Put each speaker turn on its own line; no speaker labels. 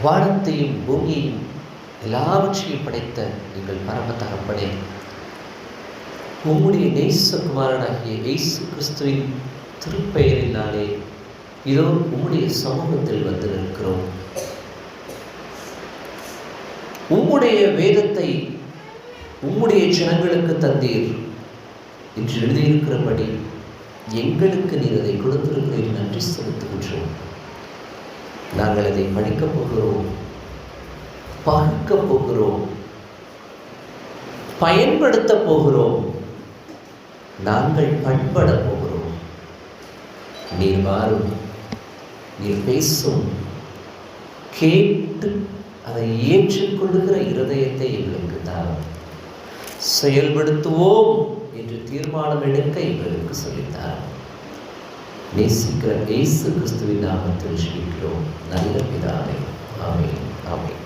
வானத்தையும் பூமியையும் எல்லாவற்றையும் படைத்த எங்கள் பரம தகப்பனே, உம்முடைய நேசகுமாரனாகிய இயேசு கிறிஸ்துவின் திருப்பெயரினாலே இதோ உம்முடைய சமூகத்தில் வந்து நிற்கிறோம். உம்முடைய வேதத்தை உம்முடைய ஜனங்களுக்கு தந்தீர் என்று எழுதியிருக்கிறபடி எங்களுக்கு நீர் அதை கொடுத்திருக்கிறீர். நன்றி செலுத்துகின்றோம். நாங்கள் அதை படிக்கப் போகிறோம், பார்க்கப் போகிறோம், பயன்படுத்த போகிறோம், நாங்கள் பண்பட போகிறோம். நீர் மாறும், நீர் பேசும், கேட்டு அதை ஏற்றுக்கொள்ளுகிற இருதயத்தை எங்களுக்கு தாரும். செயல்படுத்துவோம் என்று தீர்மானம் எடுக்க எங்களுக்கு சொல்லித்தார். நேசிக்கிற இயேசு கிறிஸ்துவின் நாமத்தில் ஜெபிக்கிறோம் நல்ல பிதாவே. ஆமென். ஆமென்.